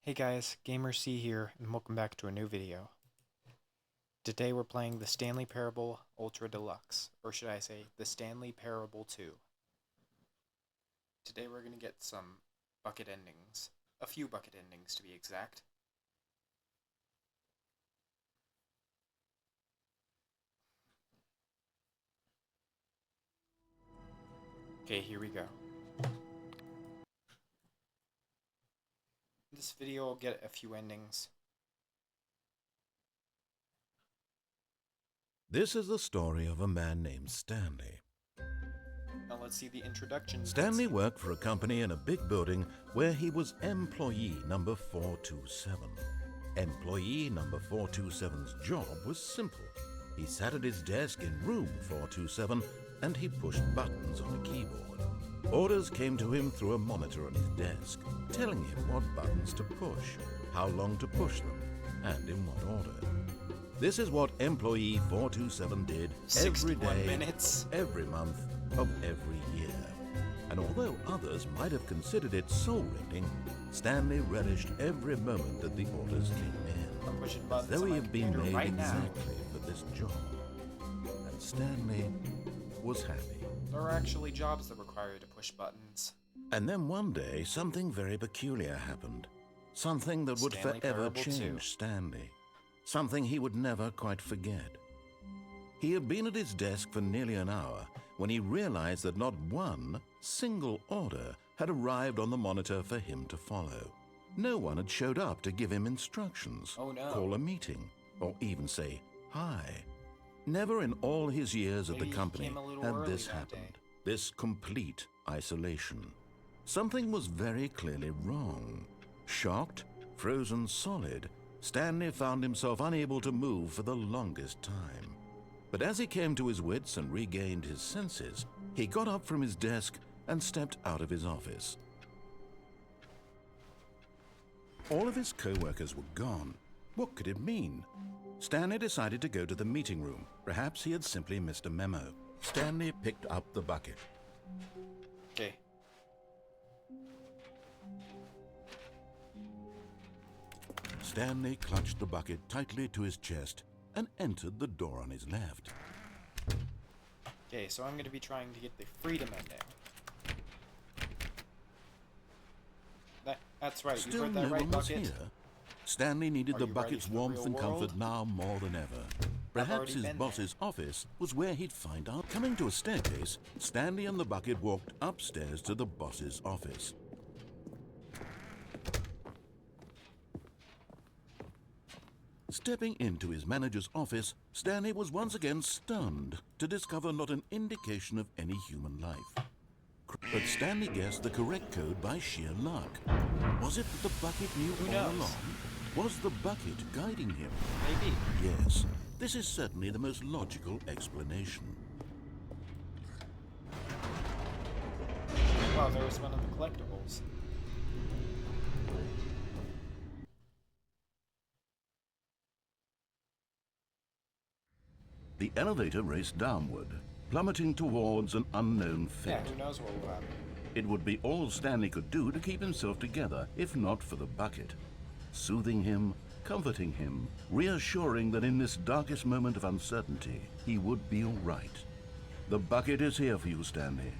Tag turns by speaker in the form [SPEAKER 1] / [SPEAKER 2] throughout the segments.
[SPEAKER 1] Hey guys, GamerC here, and welcome back to a new video. Today we're playing the Stanley Parable Ultra Deluxe, or should I say, the Stanley Parable 2. Today we're going to get some bucket endings. A few bucket endings to be exact. Okay, here we go. This video will get a few endings.
[SPEAKER 2] This is the story of a man named Stanley.
[SPEAKER 1] Now let's see the introduction.
[SPEAKER 2] Stanley worked for a company in a big building where he was employee number 427. Employee number 427's job was simple. He sat at his desk in room 427 and he pushed buttons on a keyboard. Orders came to him through a monitor on his desk, telling him what buttons to push, how long to push them, and in what order. This is what employee 427 did every day,
[SPEAKER 1] minutes.
[SPEAKER 2] every month of every year. And although others might have considered it soul-rending, Stanley relished every moment that the orders came in,
[SPEAKER 1] I'm pushing
[SPEAKER 2] as
[SPEAKER 1] buttons
[SPEAKER 2] though
[SPEAKER 1] on
[SPEAKER 2] he
[SPEAKER 1] my
[SPEAKER 2] had been
[SPEAKER 1] computer
[SPEAKER 2] made
[SPEAKER 1] right now.
[SPEAKER 2] exactly for this job. And Stanley was happy.
[SPEAKER 1] There are actually jobs that require you to push buttons.
[SPEAKER 2] And then one day, something very peculiar happened. Something that would
[SPEAKER 1] Stanley
[SPEAKER 2] forever
[SPEAKER 1] Parable 2.
[SPEAKER 2] change Stanley. Something he would never quite forget. He had been at his desk for nearly an hour when he realized that not one single order had arrived on the monitor for him to follow. No one had showed up to give him instructions,
[SPEAKER 1] Oh no.
[SPEAKER 2] call a meeting, or even say hi. Never in all his years at
[SPEAKER 1] Maybe
[SPEAKER 2] the
[SPEAKER 1] he
[SPEAKER 2] company
[SPEAKER 1] came a little
[SPEAKER 2] had
[SPEAKER 1] early
[SPEAKER 2] this
[SPEAKER 1] that
[SPEAKER 2] happened.
[SPEAKER 1] day.
[SPEAKER 2] This complete isolation. Something was very clearly wrong. Shocked, frozen solid, Stanley found himself unable to move for the longest time. But as he came to his wits and regained his senses, he got up from his desk and stepped out of his office. All of his co-workers were gone. What could it mean? Stanley decided to go to the meeting room. Perhaps he had simply missed a memo. Stanley picked up the bucket.
[SPEAKER 1] Okay.
[SPEAKER 2] Stanley clutched the bucket tightly to his chest and entered the door on his left.
[SPEAKER 1] Okay, so I'm going to be trying to get the freedom ending. That's right, you
[SPEAKER 2] Still
[SPEAKER 1] heard
[SPEAKER 2] no
[SPEAKER 1] that right,
[SPEAKER 2] one was
[SPEAKER 1] Bucket.
[SPEAKER 2] here. Stanley needed
[SPEAKER 1] Are
[SPEAKER 2] the
[SPEAKER 1] you ready
[SPEAKER 2] bucket's
[SPEAKER 1] for the
[SPEAKER 2] warmth
[SPEAKER 1] real
[SPEAKER 2] and comfort
[SPEAKER 1] world?
[SPEAKER 2] now more than ever. Perhaps
[SPEAKER 1] already
[SPEAKER 2] his
[SPEAKER 1] been
[SPEAKER 2] boss's office was where he'd find out. Coming to a staircase, Stanley and the bucket walked upstairs to the boss's office. Stepping into his manager's office, Stanley was once again stunned to discover not an indication of any human life. But Stanley guessed the correct code by sheer luck. Was it that the bucket knew
[SPEAKER 1] Who
[SPEAKER 2] all
[SPEAKER 1] knows?
[SPEAKER 2] along? Was the bucket guiding him?
[SPEAKER 1] Maybe.
[SPEAKER 2] Yes, this is certainly the most logical explanation.
[SPEAKER 1] Wow, there was one of the collectibles.
[SPEAKER 2] The elevator raced downward, plummeting towards an unknown
[SPEAKER 1] Yeah,
[SPEAKER 2] fate.
[SPEAKER 1] who knows what will happen.
[SPEAKER 2] It would be all Stanley could do to keep himself together, if not for the bucket. Soothing him, comforting him, reassuring that in this darkest moment of uncertainty, he would be all right. The bucket is here for you, Stanley.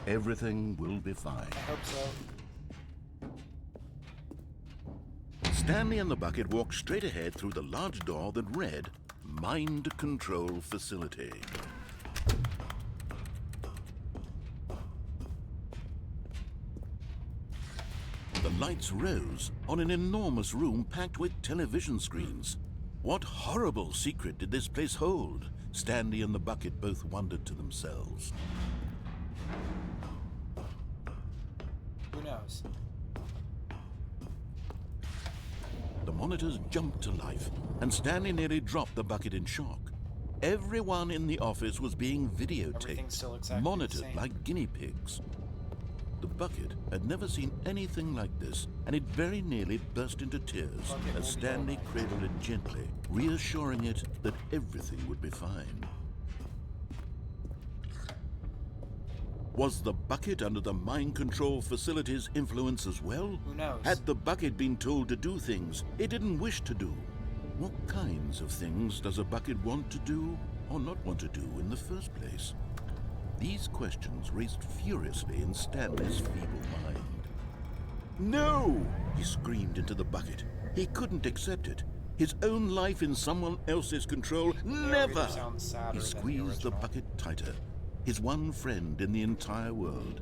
[SPEAKER 2] Everything will be fine.
[SPEAKER 1] I hope so.
[SPEAKER 2] Stanley and the bucket walked straight ahead through the large door that read, Mind Control Facility. The lights rose on an enormous room packed with television screens. What horrible secret did this place hold? Stanley and the bucket both wondered to themselves.
[SPEAKER 1] Who knows?
[SPEAKER 2] The monitors jumped to life, and Stanley nearly dropped the bucket in shock. Everyone in the office was being
[SPEAKER 1] Everything's
[SPEAKER 2] videotaped,
[SPEAKER 1] still exactly the
[SPEAKER 2] monitored
[SPEAKER 1] same.
[SPEAKER 2] like guinea pigs. The bucket had never seen anything like this, and it very nearly burst into tears
[SPEAKER 1] Bucket will
[SPEAKER 2] as
[SPEAKER 1] be
[SPEAKER 2] Stanley
[SPEAKER 1] alright.
[SPEAKER 2] cradled it gently, reassuring it that everything would be fine. Was the bucket under the mind control facility's influence as well?
[SPEAKER 1] Who knows?
[SPEAKER 2] Had the bucket been told to do things it didn't wish to do? What kinds of things does a bucket want to do or not want to do in the first place? These questions raced furiously in Stanley's feeble mind. No! He screamed into the bucket. He couldn't accept it. His own life in someone else's control, never! He squeezed the bucket tighter. His one friend in the entire world.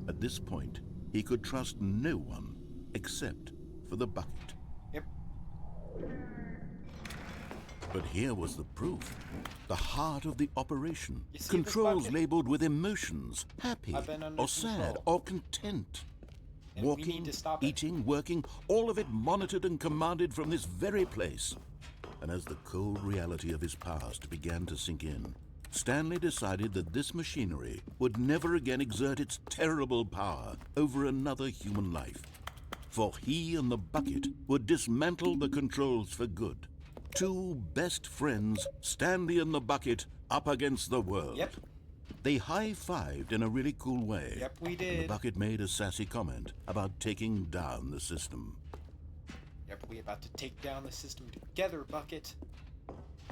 [SPEAKER 2] At this point, he could trust no one except for the bucket.
[SPEAKER 1] Yep.
[SPEAKER 2] But here was the proof. The heart of the operation.
[SPEAKER 1] You see
[SPEAKER 2] Controls
[SPEAKER 1] this bucket?
[SPEAKER 2] labeled with emotions, happy
[SPEAKER 1] I've been under
[SPEAKER 2] or sad
[SPEAKER 1] control.
[SPEAKER 2] or content.
[SPEAKER 1] And we
[SPEAKER 2] Walking,
[SPEAKER 1] need to stop it.
[SPEAKER 2] eating, working, all of it monitored and commanded from this very place. And as the cold reality of his past began to sink in, Stanley decided that this machinery would never again exert its terrible power over another human life. For he and the bucket would dismantle the controls for good. Two best friends, Stanley and the bucket, up against the world.
[SPEAKER 1] Yep.
[SPEAKER 2] They high-fived in a really cool way.
[SPEAKER 1] Yep, we
[SPEAKER 2] And the
[SPEAKER 1] did.
[SPEAKER 2] bucket made a sassy comment about taking down the system.
[SPEAKER 1] Yep, we about to take down the system together, Bucket.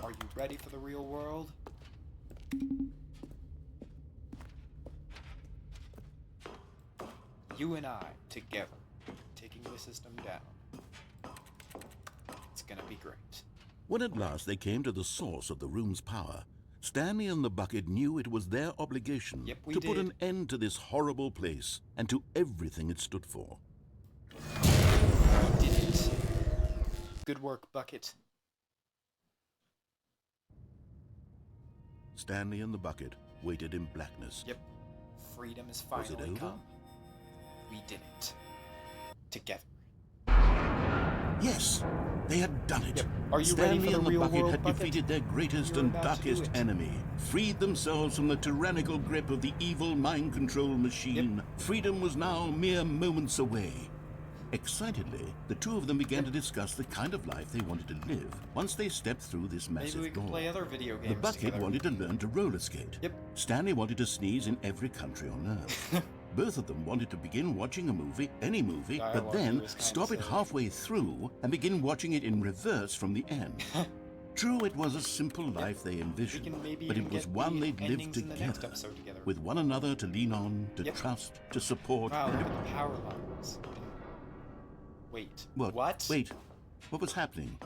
[SPEAKER 1] Are you ready for the real world? You and I, together, taking the system down. It's gonna be great.
[SPEAKER 2] When at last they came to the source of the room's power, Stanley and the bucket knew it was their obligation
[SPEAKER 1] Yep, we
[SPEAKER 2] to put
[SPEAKER 1] did.
[SPEAKER 2] an end to this horrible place and to everything it stood for.
[SPEAKER 1] We did it. Good work, Bucket.
[SPEAKER 2] Stanley and the bucket waited in blackness.
[SPEAKER 1] Yep. Freedom is
[SPEAKER 2] Was it
[SPEAKER 1] finally
[SPEAKER 2] over?
[SPEAKER 1] come. We did it. Together.
[SPEAKER 2] Yes, they had done it.
[SPEAKER 1] Yep. Are you
[SPEAKER 2] Stanley
[SPEAKER 1] ready for the
[SPEAKER 2] and the
[SPEAKER 1] real
[SPEAKER 2] bucket
[SPEAKER 1] world,
[SPEAKER 2] had
[SPEAKER 1] Bucket?
[SPEAKER 2] defeated their greatest
[SPEAKER 1] You're
[SPEAKER 2] and
[SPEAKER 1] about to do
[SPEAKER 2] darkest
[SPEAKER 1] it.
[SPEAKER 2] enemy, freed themselves from the tyrannical grip of the evil mind control machine. Freedom was now mere moments away. Excitedly, the two of them began to discuss the kind of life they wanted to live once they stepped through this massive
[SPEAKER 1] Maybe we can
[SPEAKER 2] door.
[SPEAKER 1] play other video games
[SPEAKER 2] The bucket
[SPEAKER 1] together.
[SPEAKER 2] wanted to learn to roller skate.
[SPEAKER 1] Yep.
[SPEAKER 2] Stanley wanted to sneeze in every country on Earth. Both of them wanted to begin watching a movie, any movie, but
[SPEAKER 1] Dialogue
[SPEAKER 2] then
[SPEAKER 1] here is kinda
[SPEAKER 2] stop it
[SPEAKER 1] silly.
[SPEAKER 2] halfway through and begin watching it in reverse from the end. True, it was a simple life they
[SPEAKER 1] We
[SPEAKER 2] envisioned,
[SPEAKER 1] can maybe
[SPEAKER 2] but it
[SPEAKER 1] even
[SPEAKER 2] was
[SPEAKER 1] get
[SPEAKER 2] one
[SPEAKER 1] the
[SPEAKER 2] they'd lived
[SPEAKER 1] endings in the next
[SPEAKER 2] together,
[SPEAKER 1] episode together.
[SPEAKER 2] with one another to lean on, to
[SPEAKER 1] Yep.
[SPEAKER 2] trust, to support.
[SPEAKER 1] Wow, look at the power lines. Wait.
[SPEAKER 2] What? Wait, what was happening?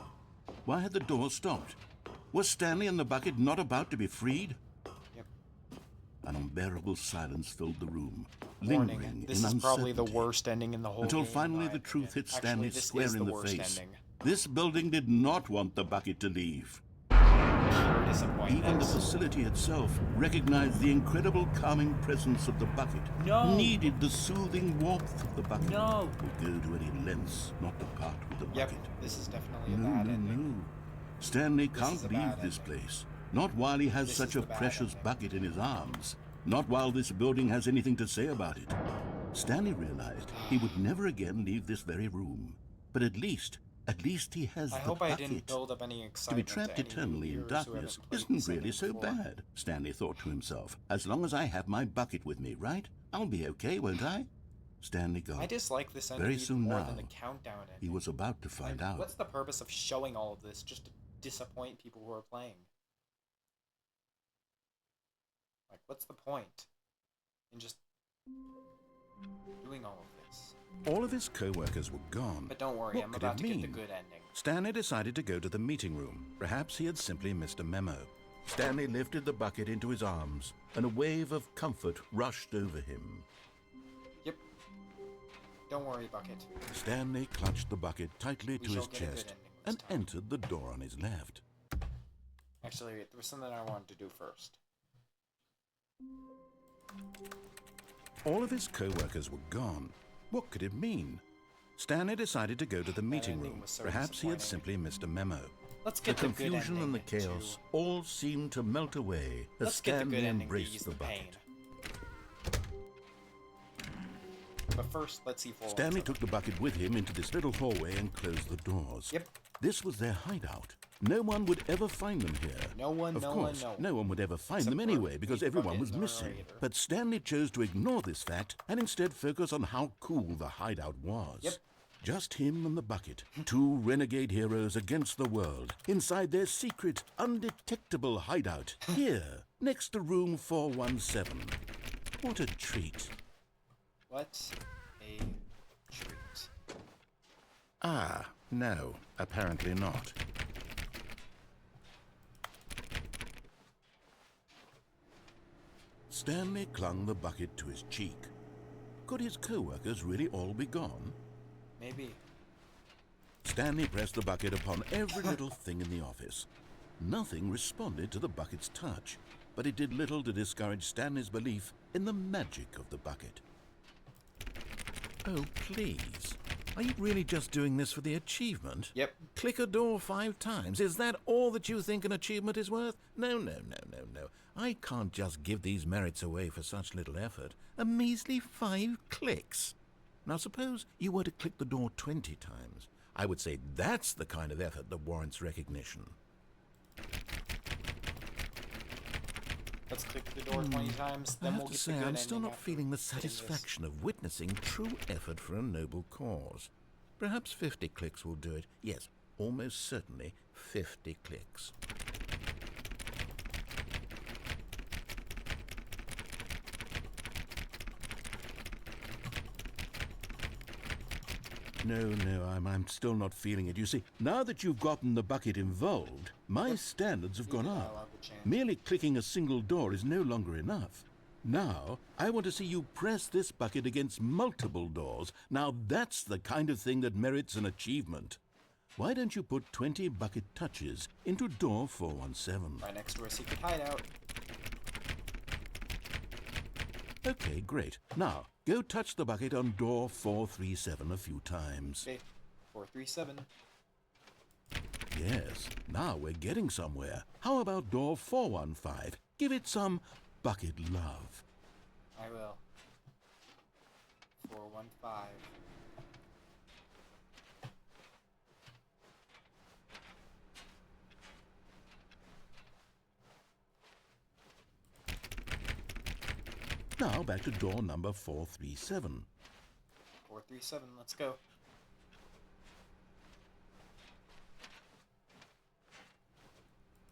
[SPEAKER 2] Why had the door stopped? Was Stanley and the bucket not about to be freed?
[SPEAKER 1] Yep.
[SPEAKER 2] An unbearable silence filled the room,
[SPEAKER 1] Warning.
[SPEAKER 2] lingering
[SPEAKER 1] This
[SPEAKER 2] in
[SPEAKER 1] is probably the
[SPEAKER 2] uncertainty.
[SPEAKER 1] worst ending in the whole
[SPEAKER 2] Until
[SPEAKER 1] game,
[SPEAKER 2] finally
[SPEAKER 1] in my
[SPEAKER 2] the truth
[SPEAKER 1] opinion.
[SPEAKER 2] hit Stanley
[SPEAKER 1] Actually, this
[SPEAKER 2] square
[SPEAKER 1] is
[SPEAKER 2] in the
[SPEAKER 1] worst
[SPEAKER 2] face.
[SPEAKER 1] ending.
[SPEAKER 2] This building did not want the bucket to leave.
[SPEAKER 1] Pure disappointment.
[SPEAKER 2] Even the facility itself recognized the incredible calming presence of the bucket.
[SPEAKER 1] No.
[SPEAKER 2] Needed the soothing warmth of the bucket.
[SPEAKER 1] No.
[SPEAKER 2] Would go to any lengths not to part with the
[SPEAKER 1] Yep,
[SPEAKER 2] bucket.
[SPEAKER 1] this is definitely a
[SPEAKER 2] No,
[SPEAKER 1] bad
[SPEAKER 2] no,
[SPEAKER 1] ending.
[SPEAKER 2] no. Stanley
[SPEAKER 1] This
[SPEAKER 2] can't
[SPEAKER 1] is a
[SPEAKER 2] leave
[SPEAKER 1] bad
[SPEAKER 2] this
[SPEAKER 1] ending.
[SPEAKER 2] place. Not while he has
[SPEAKER 1] This
[SPEAKER 2] such
[SPEAKER 1] is
[SPEAKER 2] a
[SPEAKER 1] the bad
[SPEAKER 2] precious
[SPEAKER 1] ending.
[SPEAKER 2] bucket in his arms. Not while this building has anything to say about it. Stanley realized he would never again leave this very room. But at least he has
[SPEAKER 1] I
[SPEAKER 2] the
[SPEAKER 1] hope
[SPEAKER 2] bucket.
[SPEAKER 1] I didn't build up any
[SPEAKER 2] To be
[SPEAKER 1] excitement
[SPEAKER 2] trapped
[SPEAKER 1] any
[SPEAKER 2] eternally in
[SPEAKER 1] viewers who haven't
[SPEAKER 2] darkness
[SPEAKER 1] played
[SPEAKER 2] isn't
[SPEAKER 1] this
[SPEAKER 2] really
[SPEAKER 1] ending
[SPEAKER 2] so
[SPEAKER 1] before.
[SPEAKER 2] bad, Stanley thought to himself. As long as I have my bucket with me, right? I'll be okay, won't I? Stanley
[SPEAKER 1] I
[SPEAKER 2] gulped.
[SPEAKER 1] dislike this ending
[SPEAKER 2] Very
[SPEAKER 1] even
[SPEAKER 2] soon
[SPEAKER 1] more
[SPEAKER 2] now,
[SPEAKER 1] than the countdown ending.
[SPEAKER 2] He was about to find
[SPEAKER 1] Like,
[SPEAKER 2] out.
[SPEAKER 1] what's the purpose of showing all of this just to disappoint people who are playing? Like, what's the point in just doing all of this?
[SPEAKER 2] All of his co-workers were gone.
[SPEAKER 1] But don't worry,
[SPEAKER 2] What
[SPEAKER 1] I'm
[SPEAKER 2] could
[SPEAKER 1] about
[SPEAKER 2] it
[SPEAKER 1] to get the
[SPEAKER 2] mean?
[SPEAKER 1] good ending.
[SPEAKER 2] Stanley decided to go to the meeting room. Perhaps he had simply missed a memo. Stanley lifted the bucket into his arms, and a wave of comfort rushed over him.
[SPEAKER 1] Yep. Don't worry, Bucket.
[SPEAKER 2] Stanley clutched the bucket tightly
[SPEAKER 1] We
[SPEAKER 2] to
[SPEAKER 1] shall
[SPEAKER 2] his
[SPEAKER 1] get a good
[SPEAKER 2] chest
[SPEAKER 1] ending this
[SPEAKER 2] and
[SPEAKER 1] time.
[SPEAKER 2] entered the door on his left.
[SPEAKER 1] Actually, there was something I wanted to do first.
[SPEAKER 2] All of his co-workers were gone. What could it mean? Stanley decided to go to the meeting
[SPEAKER 1] ending
[SPEAKER 2] room.
[SPEAKER 1] was so
[SPEAKER 2] Perhaps he had
[SPEAKER 1] disappointing.
[SPEAKER 2] simply missed a memo.
[SPEAKER 1] Let's
[SPEAKER 2] The
[SPEAKER 1] get the, good
[SPEAKER 2] confusion
[SPEAKER 1] ending
[SPEAKER 2] and the chaos
[SPEAKER 1] to-
[SPEAKER 2] all seemed to melt away as
[SPEAKER 1] Let's get the
[SPEAKER 2] Stanley
[SPEAKER 1] good ending to
[SPEAKER 2] embraced
[SPEAKER 1] ease
[SPEAKER 2] the
[SPEAKER 1] the pain.
[SPEAKER 2] bucket.
[SPEAKER 1] But first, let's see 417.
[SPEAKER 2] Stanley took the bucket with him into this little hallway and closed the doors.
[SPEAKER 1] Yep.
[SPEAKER 2] This was their hideout. No one would ever find them here.
[SPEAKER 1] No one
[SPEAKER 2] would ever find
[SPEAKER 1] Except
[SPEAKER 2] them anyway because
[SPEAKER 1] the
[SPEAKER 2] everyone was
[SPEAKER 1] fucking
[SPEAKER 2] missing.
[SPEAKER 1] narrator.
[SPEAKER 2] But Stanley chose to ignore this fact and instead focus on how cool the hideout was.
[SPEAKER 1] Yep.
[SPEAKER 2] Just him and the bucket, two renegade heroes against the world, inside their secret, undetectable hideout, here, next to room 417. What a treat.
[SPEAKER 1] What a treat.
[SPEAKER 2] Ah, no, apparently not. Stanley clung the bucket to his cheek. Could his co-workers really all be gone?
[SPEAKER 1] Maybe.
[SPEAKER 2] Stanley pressed the bucket upon every little thing in the office. Nothing responded to the bucket's touch, but it did little to discourage Stanley's belief in the magic of the bucket. Oh, please. Are you really just doing this for the achievement?
[SPEAKER 1] Yep.
[SPEAKER 2] Click a door 5 times. Is that all that you think an achievement is worth? No. I can't just give these merits away for such little effort. A measly 5 clicks. Now suppose you were to click the door 20 times. I would say that's the kind of effort that warrants recognition.
[SPEAKER 1] Let's click the door 20 times,
[SPEAKER 2] I
[SPEAKER 1] then
[SPEAKER 2] have
[SPEAKER 1] we'll
[SPEAKER 2] to
[SPEAKER 1] get
[SPEAKER 2] say,
[SPEAKER 1] the good
[SPEAKER 2] I'm still
[SPEAKER 1] ending
[SPEAKER 2] not
[SPEAKER 1] after
[SPEAKER 2] feeling the
[SPEAKER 1] getting this.
[SPEAKER 2] satisfaction of witnessing true effort for a noble cause. Perhaps 50 clicks will do it. Yes, almost certainly 50 clicks. No, I'm still not feeling it. You see, now that you've gotten the bucket involved, my standards have gone up. Merely clicking a single door is no longer enough. Now, I want to see you press this bucket against multiple doors. Now, that's the kind of thing that merits an achievement. Why don't you put 20 bucket touches into door 417?
[SPEAKER 1] Right next to our secret hideout.
[SPEAKER 2] Okay, great. Now, go touch the bucket on door 437 a few times.
[SPEAKER 1] Okay, 437.
[SPEAKER 2] Yes, now we're getting somewhere. How about door 415? Give it some bucket love.
[SPEAKER 1] I will. 415.
[SPEAKER 2] Now back to door number 437.
[SPEAKER 1] 437, let's go.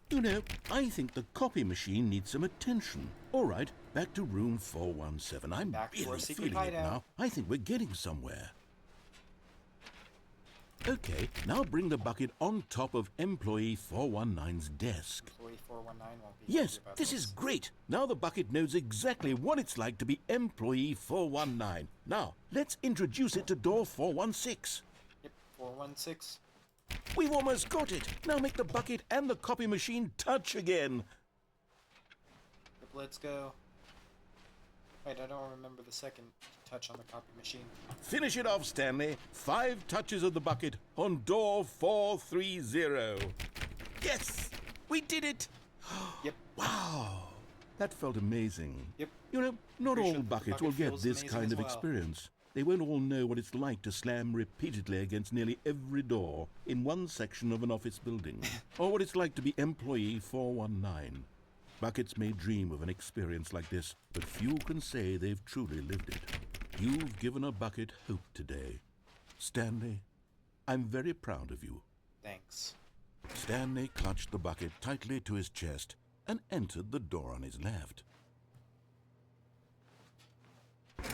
[SPEAKER 2] You know, I think the copy machine needs some attention. All right, back to room 417. I'm
[SPEAKER 1] Back to our
[SPEAKER 2] really
[SPEAKER 1] secret
[SPEAKER 2] feeling it
[SPEAKER 1] hideout.
[SPEAKER 2] now. I think we're getting somewhere. Okay, now bring the bucket on top of employee 419's desk.
[SPEAKER 1] Employee 419 won't be
[SPEAKER 2] Yes,
[SPEAKER 1] happy about
[SPEAKER 2] this is great. Now the bucket knows exactly what it's like to be employee 419. Now, let's introduce it to door 416.
[SPEAKER 1] Yep, 416.
[SPEAKER 2] We've almost got it. Now make the bucket and the copy machine touch again.
[SPEAKER 1] Yep, let's go. Wait, I don't remember the second touch on the copy machine.
[SPEAKER 2] Finish it off, Stanley. 5 touches of the bucket on door 430. Yes, we did it.
[SPEAKER 1] Yep.
[SPEAKER 2] Wow, that felt amazing.
[SPEAKER 1] Yep.
[SPEAKER 2] You know, not
[SPEAKER 1] Pretty
[SPEAKER 2] all
[SPEAKER 1] sure the
[SPEAKER 2] buckets
[SPEAKER 1] bucket
[SPEAKER 2] will get
[SPEAKER 1] feels
[SPEAKER 2] this
[SPEAKER 1] amazing
[SPEAKER 2] kind
[SPEAKER 1] as
[SPEAKER 2] of
[SPEAKER 1] well.
[SPEAKER 2] experience. They won't all know what it's like to slam repeatedly against nearly every door in one section of an office building, or what it's like to be employee 419. Buckets may dream of an experience like this, but few can say they've truly lived it. You've given a bucket hope today. Stanley, I'm very proud of you.
[SPEAKER 1] Thanks.
[SPEAKER 2] Stanley clutched the bucket tightly to his chest and entered the door on his left.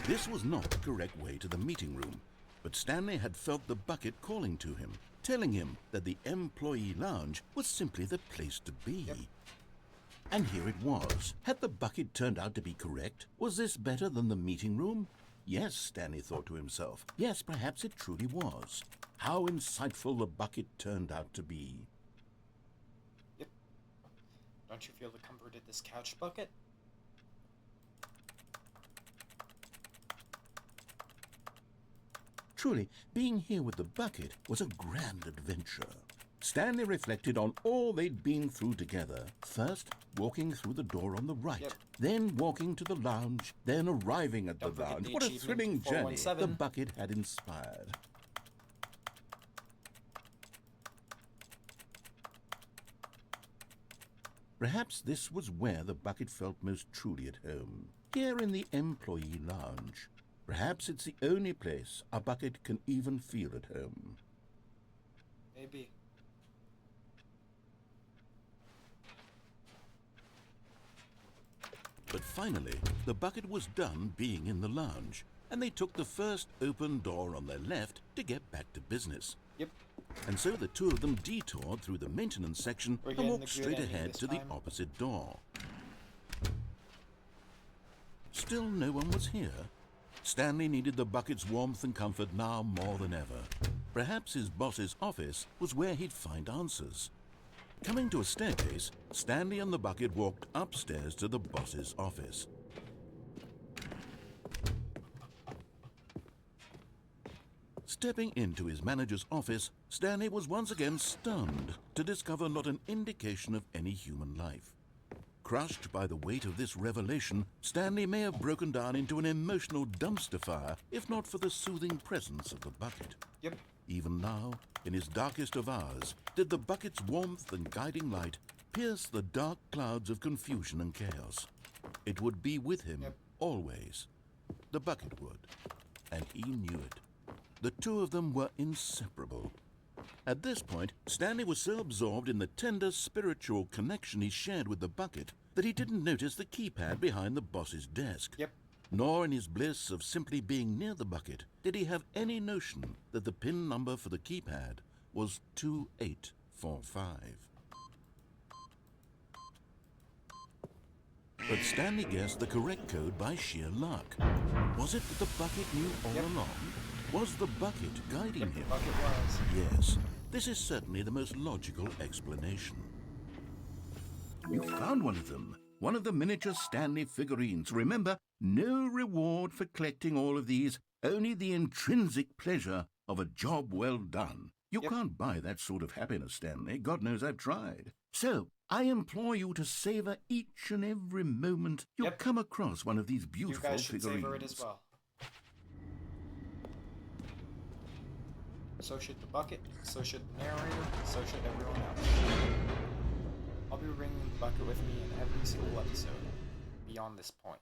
[SPEAKER 2] This was not the correct way to the meeting room, but Stanley had felt the bucket calling to him, telling him that the employee lounge was simply the place to be.
[SPEAKER 1] Yep.
[SPEAKER 2] And here it was. Had the bucket turned out to be correct? Was this better than the meeting room? Yes, Stanley thought to himself. Yes, perhaps it truly was. How insightful the bucket turned out to be.
[SPEAKER 1] Yep. Don't you feel the comfort of this couch bucket?
[SPEAKER 2] Truly, being here with the bucket was a grand adventure. Stanley reflected on all they'd been through together. First, walking through the door on the right, then walking to the lounge, then arriving at the lounge. What a thrilling journey the bucket had inspired. Perhaps this was where the bucket felt most truly at home, here in the employee lounge. Perhaps it's the only place a bucket can even feel at home.
[SPEAKER 1] Maybe.
[SPEAKER 2] But finally, the bucket was done being in the lounge, and they took the first open door on their left to get back to business.
[SPEAKER 1] Yep.
[SPEAKER 2] And so the two of them detoured through the maintenance section and walked straight ahead to the opposite door. Still no one was here. Stanley needed the bucket's warmth and comfort now more than ever. Perhaps his boss's office was where he'd find answers. Coming to a staircase, Stanley and the bucket walked upstairs to the boss's office. Stepping into his manager's office, Stanley was once again stunned to discover not an indication of any human life. Crushed by the weight of this revelation, Stanley may have broken down into an emotional dumpster fire if not for the soothing presence of the bucket.
[SPEAKER 1] Yep.
[SPEAKER 2] Even now, in his darkest of hours, did the bucket's warmth and guiding light pierce the dark clouds of confusion and chaos. It would be with him, always. The bucket would, and he knew it. The two of them were inseparable. At this point, Stanley was so absorbed in the tender spiritual connection he shared with the bucket that he didn't notice the keypad behind the boss's desk.
[SPEAKER 1] Yep.
[SPEAKER 2] Nor in his bliss of simply being near the bucket did he have any notion that the PIN number for the keypad was 2845. But Stanley guessed the correct code by sheer luck. Was it that the bucket knew all along? Was the bucket guiding him?
[SPEAKER 1] The bucket was.
[SPEAKER 2] Yes, this is certainly the most logical explanation. You found one of them. One of the miniature Stanley figurines. Remember, no reward for collecting all of these, only the intrinsic pleasure of a job well done. You can't buy that sort of happiness, Stanley. God knows I've tried. So, I implore you to savor each and every moment you come across one of these beautiful
[SPEAKER 1] you guys should
[SPEAKER 2] figurines.
[SPEAKER 1] Savor it as well. So should the bucket, so should the narrator, so should everyone else. I'll be bringing the bucket with me in every single episode, beyond this point.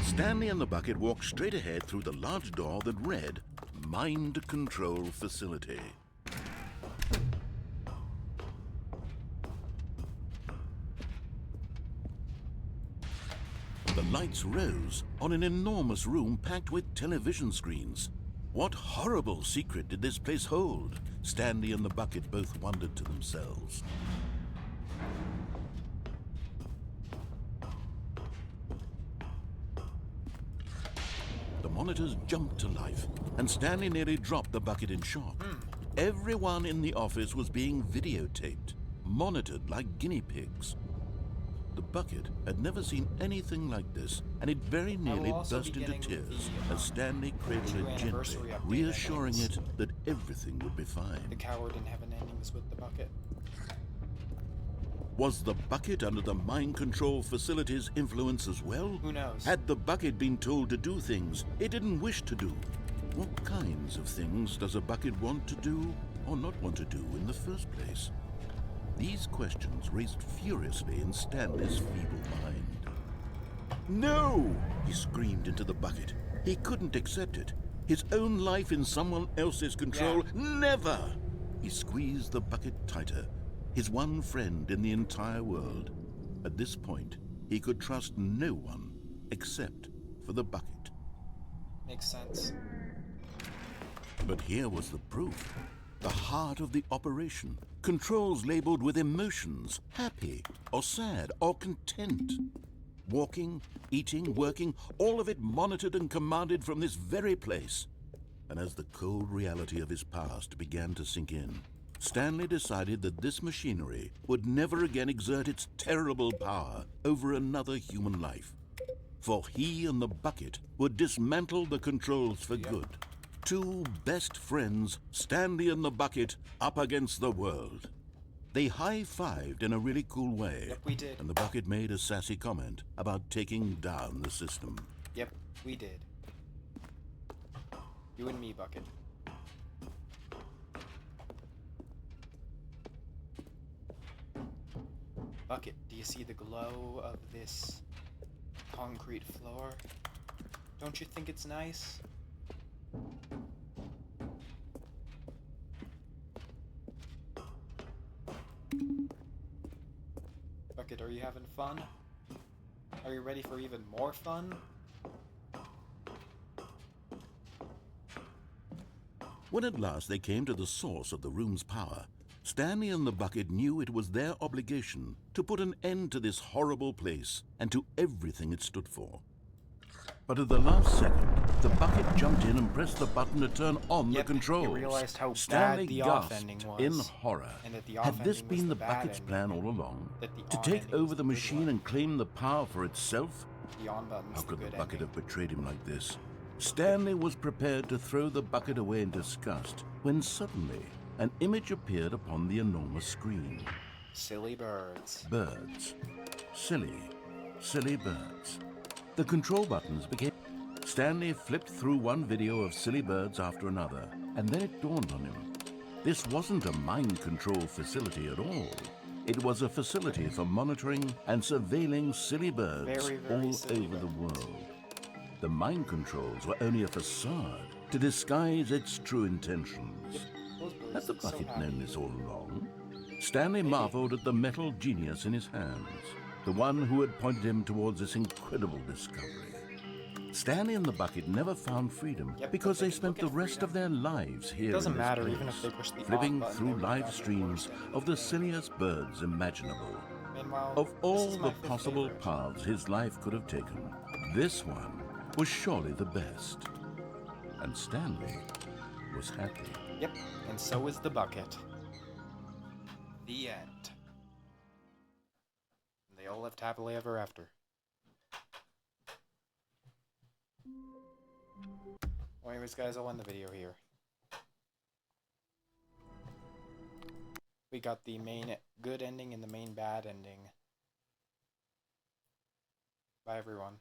[SPEAKER 2] Stanley and the bucket walked straight ahead through the large door that read, Mind Control Facility. The lights rose on an enormous room packed with television screens. What horrible secret did this place hold? Stanley and the bucket both wondered to themselves. The monitors jumped to life, and Stanley nearly dropped the bucket in shock. Everyone in the office was being videotaped, monitored like guinea pigs. The bucket had never seen anything like this, and it very nearly burst into tears as Stanley cradled it gently, reassuring it that everything would be fine.
[SPEAKER 1] The coward in heaven endings with the bucket.
[SPEAKER 2] Was the bucket under the mind control facility's influence as well?
[SPEAKER 1] Who knows?
[SPEAKER 2] Had the bucket been told to do things it didn't wish to do? What kinds of things does a bucket want to do or not want to do in the first place? These questions raced furiously in Stanley's feeble mind. No! He screamed into the bucket. He couldn't accept it. His own life in someone else's control? Never! He squeezed the bucket tighter. His one friend in the entire world. At this point, he could trust no one except for the bucket.
[SPEAKER 1] Makes sense.
[SPEAKER 2] But here was the proof. The heart of the operation. Controls labeled with emotions, happy or sad or content. Walking, eating, working, all of it monitored and commanded from this very place. And as the cold reality of his past began to sink in, Stanley decided that this machinery would never again exert its terrible power over another human life. for he and the bucket would dismantle the controls for good. Two best friends, Stanley and the bucket, up against the world. They high-fived in a really cool way.
[SPEAKER 1] Yep, we did.
[SPEAKER 2] And the bucket made a sassy comment about taking down the system.
[SPEAKER 1] Yep, we did. You and me, Bucket. Bucket, do you see the glow of this concrete floor? Don't you think it's nice? Bucket, are you having fun? Are you ready for even more fun?
[SPEAKER 2] When at last they came to the source of the room's power, Stanley and the bucket knew it was their obligation to put an end to this horrible place and to everything it stood for. But at the last second, the bucket jumped in and pressed the button to turn on the controls.
[SPEAKER 1] You realized how
[SPEAKER 2] Stanley
[SPEAKER 1] bad the off
[SPEAKER 2] gasped
[SPEAKER 1] ending was.
[SPEAKER 2] in horror.
[SPEAKER 1] And that the off
[SPEAKER 2] Had this
[SPEAKER 1] ending was
[SPEAKER 2] been the
[SPEAKER 1] bad
[SPEAKER 2] bucket's
[SPEAKER 1] ending.
[SPEAKER 2] plan all along?
[SPEAKER 1] That the
[SPEAKER 2] To
[SPEAKER 1] on
[SPEAKER 2] take
[SPEAKER 1] ending was
[SPEAKER 2] over the
[SPEAKER 1] good
[SPEAKER 2] machine
[SPEAKER 1] one.
[SPEAKER 2] and claim the power for itself?
[SPEAKER 1] The on button's
[SPEAKER 2] How
[SPEAKER 1] the
[SPEAKER 2] could the
[SPEAKER 1] good
[SPEAKER 2] bucket
[SPEAKER 1] ending.
[SPEAKER 2] have betrayed him like this? Stanley was prepared to throw the bucket away in disgust when suddenly an image appeared upon the enormous screen.
[SPEAKER 1] Silly birds.
[SPEAKER 2] Birds. Silly, silly birds. The control buttons became... Stanley flipped through one video of silly birds after another, and then it dawned on him. This wasn't a mind control facility at all. It was a facility for monitoring and surveilling silly birds
[SPEAKER 1] Very, very
[SPEAKER 2] all
[SPEAKER 1] silly
[SPEAKER 2] over the
[SPEAKER 1] birds.
[SPEAKER 2] world. The mind controls were only a facade to disguise its true intentions.
[SPEAKER 1] Those birds
[SPEAKER 2] Had the
[SPEAKER 1] look so
[SPEAKER 2] bucket
[SPEAKER 1] happy.
[SPEAKER 2] known this all along? Stanley marveled at the metal genius in his hands, the one who had pointed him towards this incredible discovery. Stanley and the bucket never found freedom because
[SPEAKER 1] but
[SPEAKER 2] they
[SPEAKER 1] they
[SPEAKER 2] spent
[SPEAKER 1] can
[SPEAKER 2] the
[SPEAKER 1] look at
[SPEAKER 2] rest of their lives here
[SPEAKER 1] Doesn't
[SPEAKER 2] in this
[SPEAKER 1] matter
[SPEAKER 2] place,
[SPEAKER 1] even if they push the off
[SPEAKER 2] flipping
[SPEAKER 1] button,
[SPEAKER 2] through
[SPEAKER 1] they would
[SPEAKER 2] live
[SPEAKER 1] not
[SPEAKER 2] streams
[SPEAKER 1] understand
[SPEAKER 2] of the
[SPEAKER 1] anything.
[SPEAKER 2] silliest birds imaginable.
[SPEAKER 1] Meanwhile,
[SPEAKER 2] Of
[SPEAKER 1] this
[SPEAKER 2] all
[SPEAKER 1] is
[SPEAKER 2] the
[SPEAKER 1] my fifth
[SPEAKER 2] possible
[SPEAKER 1] favorite.
[SPEAKER 2] paths his life could have taken, this one was surely the best. And Stanley was happy.
[SPEAKER 1] Yep, and so is the bucket. The end. They all lived happily ever after. Well, anyways, guys, I'll end the video here. We got the main good ending and the main bad ending. Bye, everyone.